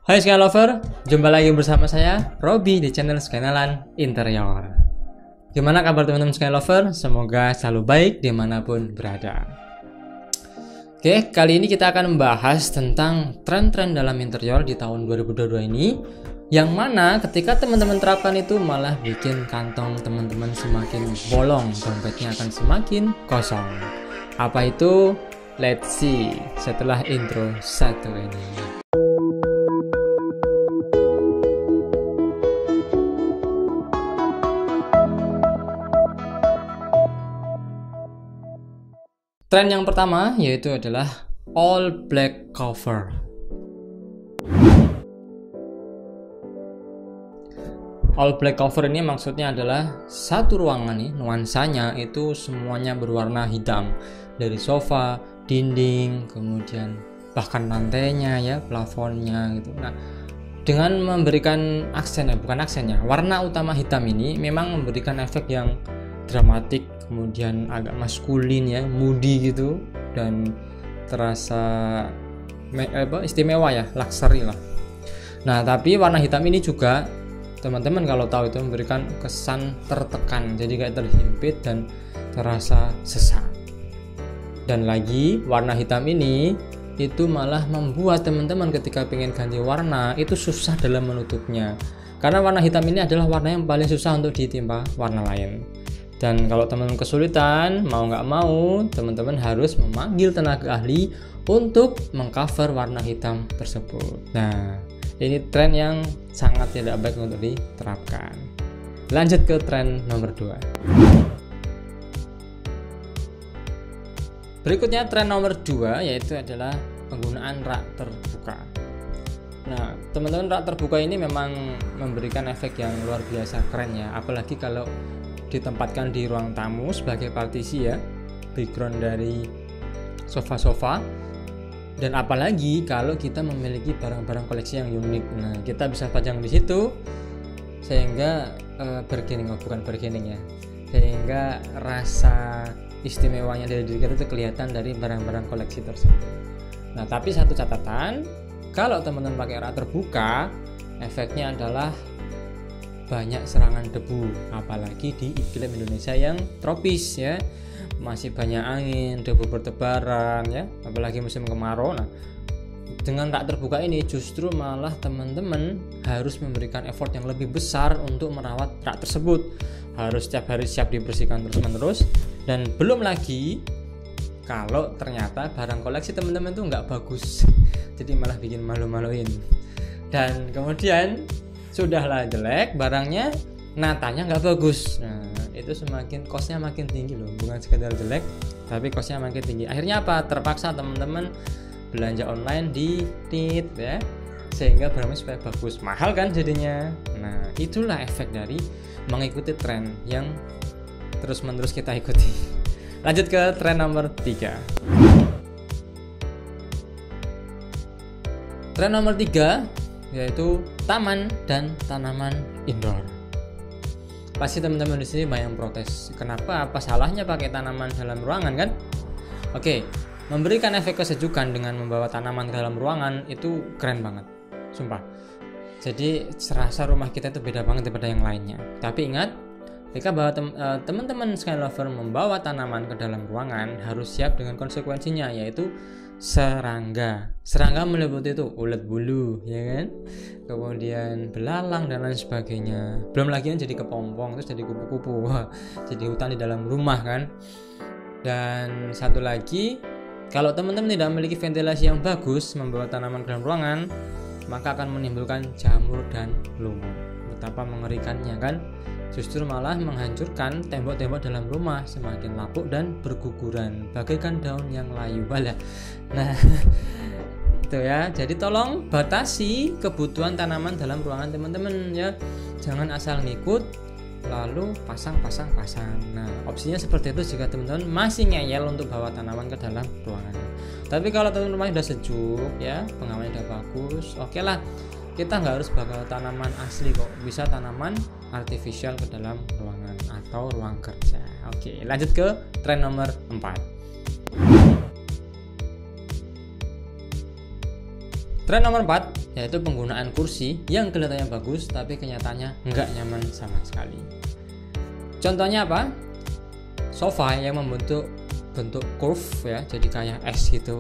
Hai Sky Lover, jumpa lagi bersama saya Robby di channel Skynalan Interior. Gimana kabar teman-teman Sky Lover? Semoga selalu baik dimanapun berada. Oke, kali ini kita akan membahas tentang tren-tren dalam interior di tahun 2022 ini, yang mana ketika teman-teman terapkan itu malah bikin kantong teman-teman semakin bolong, dompetnya akan semakin kosong. Apa itu? Let's see setelah intro satu ini. Tren yang pertama yaitu adalah all black cover. All black cover ini maksudnya adalah satu ruangan nih, nuansanya itu semuanya berwarna hitam, dari sofa, dinding, kemudian bahkan lantainya ya, plafonnya gitu. Nah, dengan memberikan warna utama hitam ini memang memberikan efek yang dramatik, kemudian agak maskulin ya, moody gitu, dan terasa istimewa ya, luxury lah. Nah, tapi warna hitam ini juga teman-teman kalau tahu itu memberikan kesan tertekan, jadi kayak terhimpit dan terasa sesak. Dan lagi warna hitam ini itu malah membuat teman-teman ketika pengen ganti warna itu susah dalam menutupnya, karena warna hitam ini adalah warna yang paling susah untuk ditimpa warna lain. Dan kalau teman-teman kesulitan, mau nggak mau, teman-teman harus memanggil tenaga ahli untuk mengcover warna hitam tersebut. Nah, ini tren yang sangat tidak baik untuk diterapkan. Lanjut ke tren nomor 2. Berikutnya tren nomor 2 yaitu adalah penggunaan rak terbuka. Nah, teman-teman, rak terbuka ini memang memberikan efek yang luar biasa keren ya, apalagi kalau ditempatkan di ruang tamu sebagai partisi ya, background dari sofa-sofa. Dan apalagi kalau kita memiliki barang-barang koleksi yang unik, nah kita bisa pajang di situ sehingga sehingga rasa istimewanya dari diri kita itu kelihatan dari barang-barang koleksi tersebut. Nah, tapi satu catatan, kalau teman-teman pakai rak terbuka, efeknya adalah banyak serangan debu, apalagi di iklim Indonesia yang tropis ya, masih banyak angin, debu bertebaran ya, apalagi musim kemarau. Nah, dengan rak terbuka ini justru malah teman-teman harus memberikan effort yang lebih besar untuk merawat rak tersebut, harus setiap hari siap dibersihkan terus-menerus. Dan belum lagi kalau ternyata barang koleksi teman-teman itu nggak bagus, jadi malah bikin malu-maluin. Dan kemudian sudahlah jelek barangnya, natanya nggak bagus. Nah, itu semakin costnya makin tinggi loh, bukan sekedar jelek tapi costnya makin tinggi. Akhirnya apa? Terpaksa teman-teman belanja online di tit ya, sehingga barangnya supaya bagus, mahal kan jadinya. Nah, itulah efek dari mengikuti tren yang terus-menerus kita ikuti. Lanjut ke tren nomor 3. Tren nomor 3 yaitu taman dan tanaman indoor. Pasti teman-teman di sini banyak yang protes. Kenapa? Apa salahnya pakai tanaman dalam ruangan kan? Oke, memberikan efek kesejukan dengan membawa tanaman ke dalam ruangan itu keren banget, sumpah. Jadi serasa rumah kita itu beda banget daripada yang lainnya. Tapi ingat, ketika teman-teman Sky Lover membawa tanaman ke dalam ruangan harus siap dengan konsekuensinya, yaitu serangga meliputi itu ulat bulu ya kan, kemudian belalang dan lain sebagainya. Belum lagi yang jadi kepompong, terus jadi kupu-kupu, jadi hutan di dalam rumah kan. Dan satu lagi, kalau teman-teman tidak memiliki ventilasi yang bagus membawa tanaman ke dalam ruangan, maka akan menimbulkan jamur dan lumut. Betapa mengerikannya kan, justru malah menghancurkan tembok-tembok dalam rumah, semakin lapuk dan berguguran bagaikan daun yang layu. Nah, itu ya. Jadi tolong batasi kebutuhan tanaman dalam ruangan teman-teman ya. Jangan asal ngikut lalu pasang. Nah, opsinya seperti itu jika teman-teman masih ngeyel untuk bawa tanaman ke dalam ruangan. Tapi kalau teman-teman udah sejuk ya, pengamannya udah bagus, oke lah. Kita nggak harus bawa tanaman asli kok, bisa tanaman artificial ke dalam ruangan atau ruang kerja. Oke, lanjut ke tren nomor 4. Tren nomor 4 yaitu penggunaan kursi yang kelihatannya bagus tapi kenyataannya nggak nyaman sama sekali. Contohnya apa? Sofa yang membentuk bentuk curve ya, jadi kayak S gitu.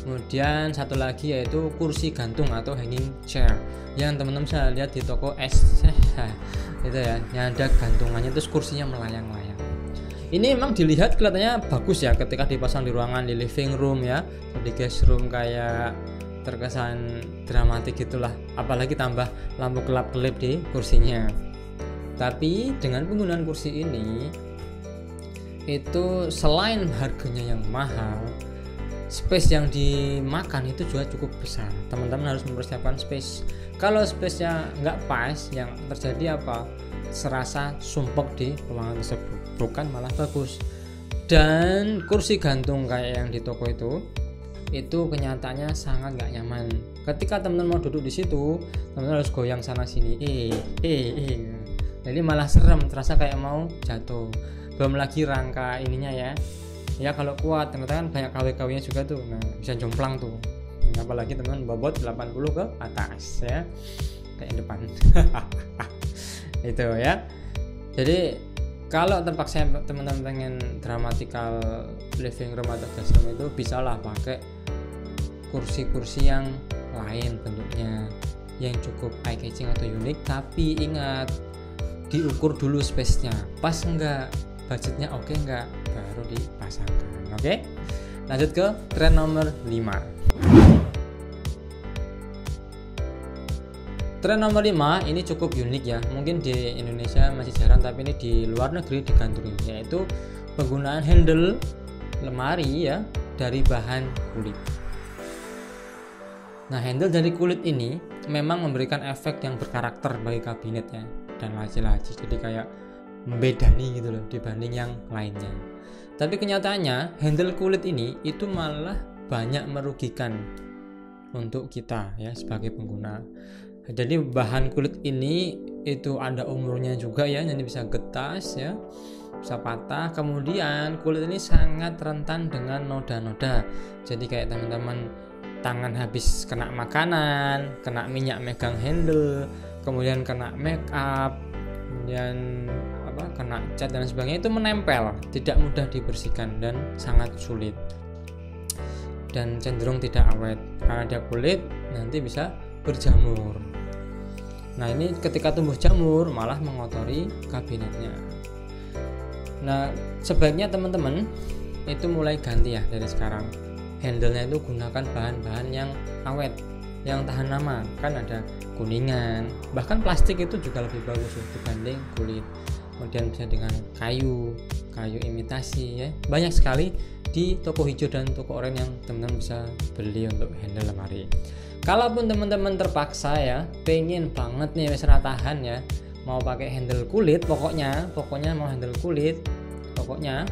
Kemudian satu lagi yaitu kursi gantung atau hanging chair yang teman-teman bisa lihat di toko S itu ya, yang ada gantungannya terus kursinya melayang-layang. Ini memang dilihat kelihatannya bagus ya ketika dipasang di ruangan, di living room ya, di guest room, kayak terkesan dramatik gitulah, apalagi tambah lampu kelap-kelip di kursinya. Tapi dengan penggunaan kursi ini itu selain harganya yang mahal, space yang dimakan itu juga cukup besar. Teman-teman harus mempersiapkan space. Kalau space-nya nggak pas, yang terjadi apa? Serasa sumpek di ruangan tersebut, bukan malah bagus. Dan kursi gantung kayak yang di toko itu kenyataannya sangat nggak nyaman. Ketika teman-teman mau duduk di situ, teman-teman harus goyang sana sini, jadi malah serem, terasa kayak mau jatuh. Belum lagi rangka ininya ya kalau kuat, ternyata kan banyak KW-KW-nya juga tuh, nah bisa jomplang tuh. Apalagi teman-teman bobot 80 ke atas ya, kayak depan. Itu ya. Jadi kalau terpaksa teman-teman pengen dramatikal living room atau guest room itu bisalah pakai kursi-kursi yang lain bentuknya, yang cukup eye catching atau unik. Tapi ingat, diukur dulu space-nya pas enggak, budgetnya oke enggak, baru dipasangkan. Oke? Lanjut ke tren nomor 5. Tren nomor 5 ini cukup unik ya, mungkin di Indonesia masih jarang, tapi ini di luar negeri digandrungi, yaitu penggunaan handle lemari ya dari bahan kulit. Nah, handle dari kulit ini memang memberikan efek yang berkarakter bagi kabinet ya dan laci-laci, jadi kayak membedani gitu loh dibanding yang lainnya. Tapi kenyataannya handle kulit ini itu malah banyak merugikan untuk kita ya sebagai pengguna. Jadi bahan kulit ini itu ada umurnya juga ya, jadi bisa getas ya, bisa patah. Kemudian kulit ini sangat rentan dengan noda-noda. Jadi kayak teman-teman tangan habis kena makanan, kena minyak megang handle, kemudian kena make up, kemudian kena cat dan sebagainya, itu menempel, tidak mudah dibersihkan dan sangat sulit. Dan cenderung tidak awet karena dia kulit nanti bisa berjamur. Nah, ini ketika tumbuh jamur malah mengotori kabinetnya. Nah, sebaiknya teman-teman itu mulai ganti ya dari sekarang. Handle-nya itu gunakan bahan-bahan yang awet, yang tahan lama. Kan ada kuningan, bahkan plastik itu juga lebih bagus dibanding kulit. Kemudian bisa dengan kayu imitasi ya. Banyak sekali di toko hijau dan toko oranye yang teman-teman bisa beli untuk handle lemari. Kalaupun teman-teman terpaksa ya, pengen banget nih wes tahan ya, mau pakai handle kulit, pokoknya mau handle kulit, pokoknya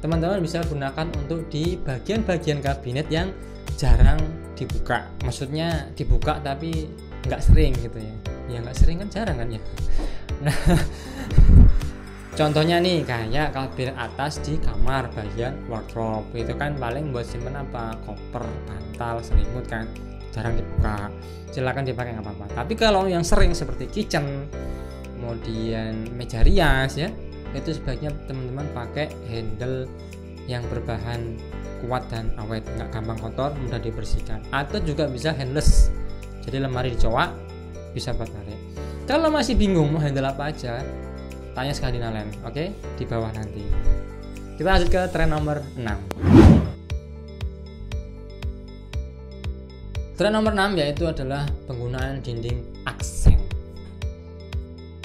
teman-teman bisa gunakan untuk di bagian-bagian kabinet yang jarang dibuka. Maksudnya dibuka tapi nggak sering gitu ya. Ya nggak sering kan, jarang kan ya. Nah, contohnya nih kayak kabinet atas di kamar bagian wardrobe, itu kan paling buat simpen apa, koper, bantal, selimut kan, jarang dibuka. Silakan dipakai nggak apa-apa. Tapi kalau yang sering seperti kitchen, kemudian meja rias ya, itu sebaiknya teman-teman pakai handle yang berbahan kuat dan awet, nggak gampang kotor, mudah dibersihkan. Atau juga bisa handless, jadi lemari dicowak, bisa buat narik. Kalau masih bingung mau handle apa aja, tanya Skandina Land, oke? Di bawah nanti. Kita lanjut ke tren nomor 6. Tren nomor 6 yaitu adalah penggunaan dinding aksen.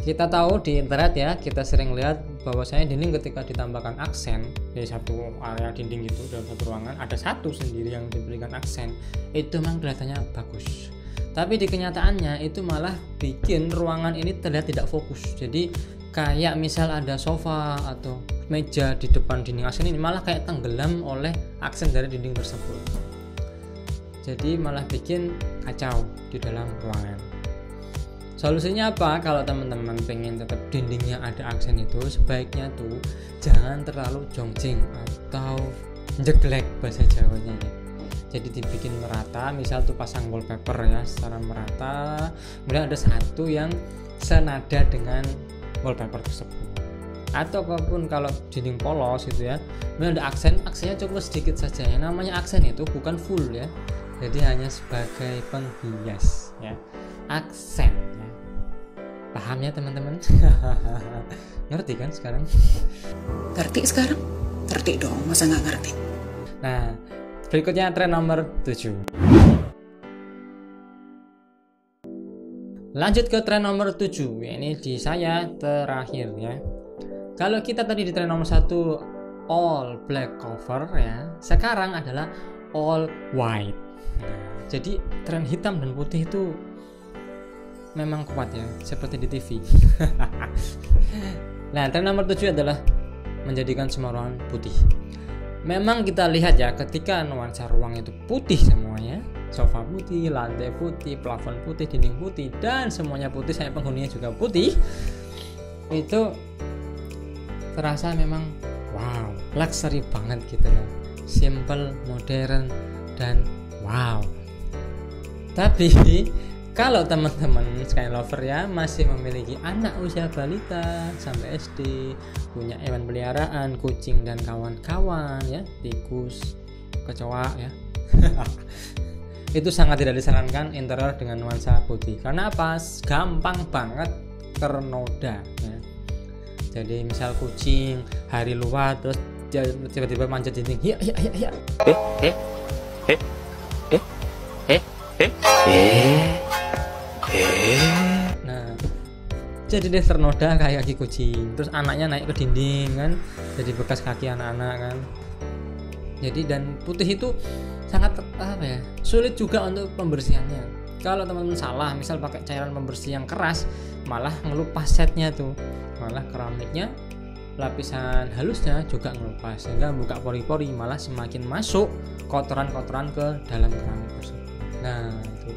Kita tahu di internet ya, kita sering lihat bahwasanya dinding ketika ditambahkan aksen di satu area dinding itu dalam satu ruangan, ada satu sendiri yang diberikan aksen, itu memang kelihatannya bagus. Tapi di kenyataannya itu malah bikin ruangan ini terlihat tidak fokus. Jadi kayak misal ada sofa atau meja di depan dinding aksen ini malah kayak tenggelam oleh aksen dari dinding tersebut. Jadi malah bikin kacau di dalam ruangan. Solusinya apa? Kalau teman-teman pengen tetap dindingnya ada aksen itu, sebaiknya tuh jangan terlalu jongjing atau jeglek bahasa Jawanya ya. jadi dibikin merata, misal tuh pasang wallpaper ya secara merata, kemudian ada satu yang senada dengan wallpaper tersebut. Atau apapun kalau dinding polos gitu ya, kemudian ada aksennya cukup sedikit saja. Yang namanya aksen itu bukan full ya, jadi hanya sebagai penghias ya, aksen ya. Paham ya teman-teman? Ngerti kan sekarang? Ngerti sekarang? Ngerti dong, masa nggak ngerti? Nah, berikutnya tren nomor 7. Lanjut ke tren nomor 7. Ini di saya terakhir ya. Kalau kita tadi di tren nomor 1 all black cover ya, sekarang adalah all white. Nah, jadi tren hitam dan putih itu memang kuat ya, seperti di TV. Nah, tren nomor 7 adalah menjadikan semua ruangan putih. Memang kita lihat ya, ketika nuansa ruang itu putih semuanya, sofa putih, lantai putih, plafon putih, dinding putih, dan semuanya putih, sampai penghuninya juga putih, itu terasa memang wow, luxury banget gitu loh, simple, modern, dan wow. Tapi kalau teman-teman Sky Lover ya masih memiliki anak usia balita sampai SD, punya hewan peliharaan, kucing dan kawan-kawan ya, tikus, kecoa ya, itu sangat tidak disarankan interior dengan nuansa putih. Karena apa? Gampang banget ternoda ya. Jadi misal kucing hari luar terus tiba-tiba manjat dinding, ya. Nah, jadi deh ternoda kayak kaki kucing. Terus anaknya naik ke dinding kan, jadi bekas kaki anak-anak kan. Jadi dan putih itu sangat sulit juga untuk pembersihannya. Kalau teman-teman salah, misal pakai cairan pembersih yang keras, malah ngelupas setnya tuh, malah keramiknya, lapisan halusnya juga ngelupas, sehingga buka pori-pori, malah semakin masuk kotoran-kotoran ke dalam keramik tersebut. Nah, itu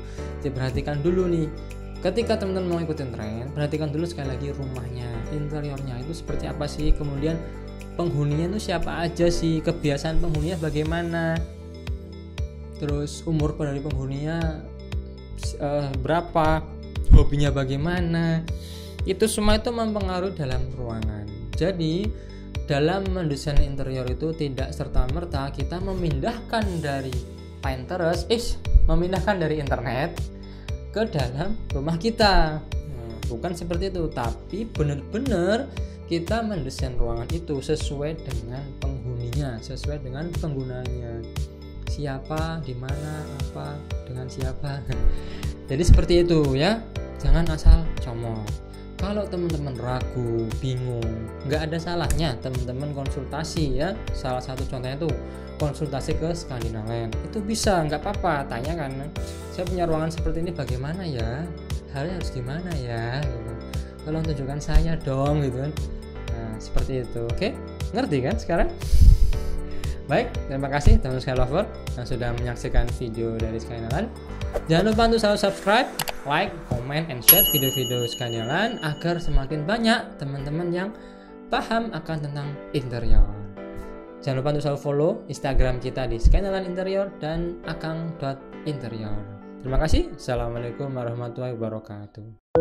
diperhatikan dulu nih. Ketika teman-teman mau ikutin tren, perhatikan dulu sekali lagi rumahnya, interiornya itu seperti apa sih, kemudian penghuninya itu siapa aja sih, kebiasaan penghuninya bagaimana, terus umur dari penghuninya berapa, hobinya bagaimana. Itu semua itu mempengaruhi dalam ruangan. Jadi dalam mendesain interior itu tidak serta-merta kita memindahkan dari Pinterest, memindahkan dari internet ke dalam rumah kita. Bukan seperti itu, tapi benar-benar kita mendesain ruangan itu sesuai dengan penghuninya, sesuai dengan penggunanya. Siapa, di mana, apa, dengan siapa. Jadi seperti itu ya. Jangan asal comot. Kalau teman-teman ragu, bingung, nggak ada salahnya teman-teman konsultasi ya. Salah satu contohnya tuh konsultasi ke Skandinaland. Itu bisa, nggak apa-apa, tanyakan. Saya punya ruangan seperti ini, bagaimana ya? Harus gimana ya? Gitu. Tolong tunjukkan saya dong, gitu kan. Nah, seperti itu. Oke, ngerti kan sekarang? Baik, terima kasih teman Sky Lover yang sudah menyaksikan video dari Skandinaland. Jangan lupa untuk selalu subscribe, like, comment, and share video-video Skandinaland agar semakin banyak teman-teman yang paham akan tentang interior. Jangan lupa untuk selalu follow Instagram kita di Skandinaland Interior dan akang.interior. Terima kasih. Assalamualaikum warahmatullahi wabarakatuh.